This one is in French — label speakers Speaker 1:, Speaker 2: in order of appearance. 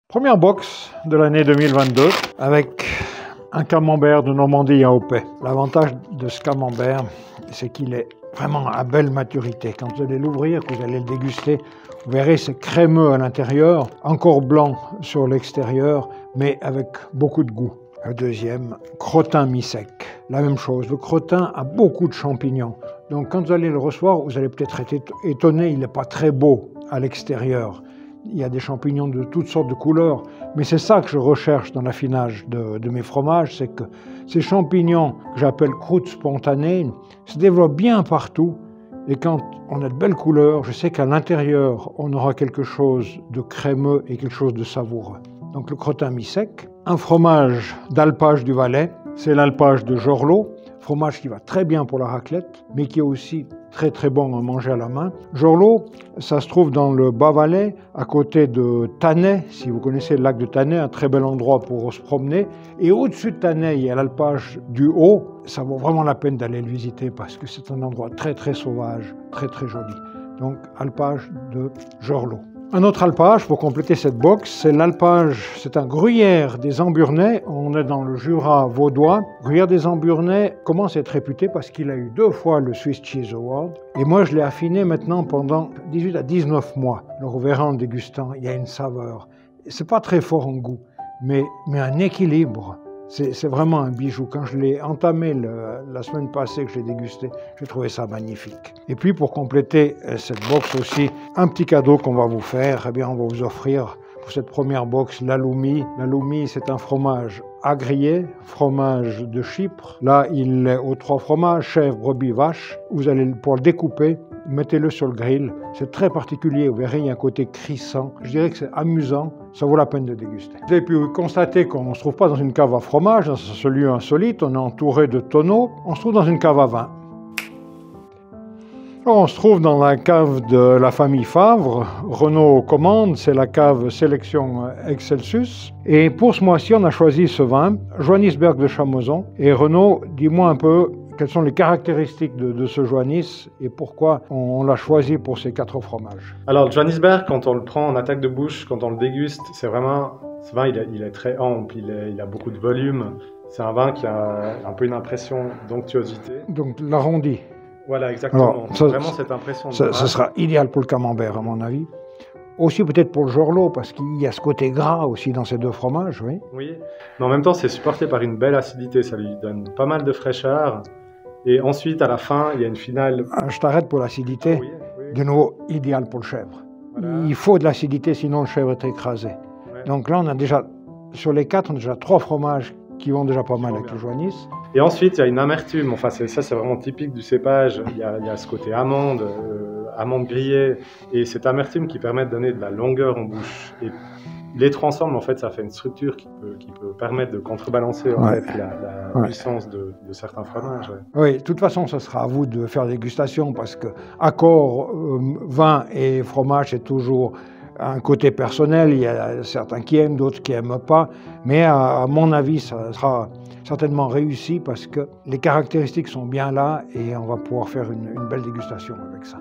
Speaker 1: Première box de l'année 2022 avec un camembert de Normandie AOP. L'avantage de ce camembert, c'est qu'il est vraiment à belle maturité. Quand vous allez l'ouvrir, que vous allez le déguster, vous verrez c'est crémeux à l'intérieur, encore blanc sur l'extérieur, mais avec beaucoup de goût. Le deuxième, crottin mi-sec. La même chose, le crottin a beaucoup de champignons. Donc quand vous allez le recevoir, vous allez peut-être être étonné, il n'est pas très beau à l'extérieur. Il y a des champignons de toutes sortes de couleurs, mais c'est ça que je recherche dans l'affinage de mes fromages, c'est que ces champignons que j'appelle croûte spontanée se développent bien partout. Et quand on a de belles couleurs, je sais qu'à l'intérieur, on aura quelque chose de crémeux et quelque chose de savoureux. Donc le crottin mi-sec. Un fromage d'alpage du Valais, c'est l'alpage de Jorlot, fromage qui va très bien pour la raclette, mais qui est aussi très très bon à manger à la main. Jorlot, ça se trouve dans le Bas-Valais, à côté de Tannay, si vous connaissez le lac de Tannay, un très bel endroit pour se promener. Et au-dessus de Tannay, il y a l'alpage du Haut. Ça vaut vraiment la peine d'aller le visiter parce que c'est un endroit très très sauvage, très très joli. Donc alpage de Jorlot. Un autre alpage pour compléter cette box, c'est l'alpage, c'est un gruyère des Emburnais. On est dans le Jura vaudois. Gruyère des Emburnais commence à être réputé parce qu'il a eu 2 fois le Swiss Cheese Award. Et moi, je l'ai affiné maintenant pendant 18 à 19 mois. Alors, vous verrez en le dégustant, il y a une saveur. C'est pas très fort en goût, mais un équilibre. C'est vraiment un bijou. Quand je l'ai entamé la semaine passée que j'ai dégusté, j'ai trouvé ça magnifique. Et puis pour compléter cette box aussi, un petit cadeau qu'on va vous faire, eh bien on va vous offrir pour cette première box l'aloumi. L'aloumi, c'est un fromage à griller, fromage de Chypre. Là, il est aux 3 fromages, chèvre, brebis, vache. Vous allez pouvoir le découper, mettez-le sur le grill. C'est très particulier, vous verrez, il y a un côté crissant. Je dirais que c'est amusant, ça vaut la peine de déguster. Vous avez pu constater qu'on ne se trouve pas dans une cave à fromage, dans ce lieu insolite, on est entouré de tonneaux, on se trouve dans une cave à vin. On se trouve dans la cave de la famille Favre, Renaud commande, c'est la cave Sélection Excelsus. Et pour ce mois-ci, on a choisi ce vin, Johannisberg de Chamoson. Et Renaud, dis-moi un peu, quelles sont les caractéristiques de ce Johannis et pourquoi on l'a choisi pour ces 4 fromages?
Speaker 2: Alors, le Johannisberg, quand on le prend en attaque de bouche, quand on le déguste, c'est vraiment, ce vin, il est très ample, il a beaucoup de volume. C'est un vin qui a un peu une impression d'onctuosité.
Speaker 1: Donc l'arrondi.
Speaker 2: Voilà, exactement.
Speaker 1: Alors, ça,
Speaker 2: vraiment cette impression.
Speaker 1: Ça sera idéal pour le camembert, à mon avis. Aussi peut-être pour le Jorlot, parce qu'il y a ce côté gras aussi dans ces 2 fromages, oui.
Speaker 2: Oui, mais en même temps, c'est supporté par une belle acidité. Ça lui donne pas mal de fraîcheur. Et ensuite, à la fin, il y a une finale.
Speaker 1: Je t'arrête pour l'acidité.
Speaker 2: Oui, oui.
Speaker 1: De nouveau, idéal pour le chèvre. Voilà. Il faut de l'acidité, sinon le chèvre est écrasé. Ouais. Donc là, on a déjà, sur les 4, on a déjà 3 fromages qui vont déjà pas mal avec le Johannis.
Speaker 2: Et ensuite, il y a une amertume. Enfin, ça, c'est vraiment typique du cépage. Il y a ce côté amande, amande grillée, et cette amertume qui permet de donner de la longueur en bouche. Et les 3 ensemble, en fait, ça fait une structure qui peut permettre de contrebalancer en fait, la puissance de certains fromages. Ouais.
Speaker 1: Oui, de toute façon, ce sera à vous de faire la dégustation parce que accord vin et fromage, c'est toujours un côté personnel. Il y a certains qui aiment, d'autres qui n'aiment pas. Mais à mon avis, ça sera certainement réussi parce que les caractéristiques sont bien là et on va pouvoir faire une belle dégustation avec ça.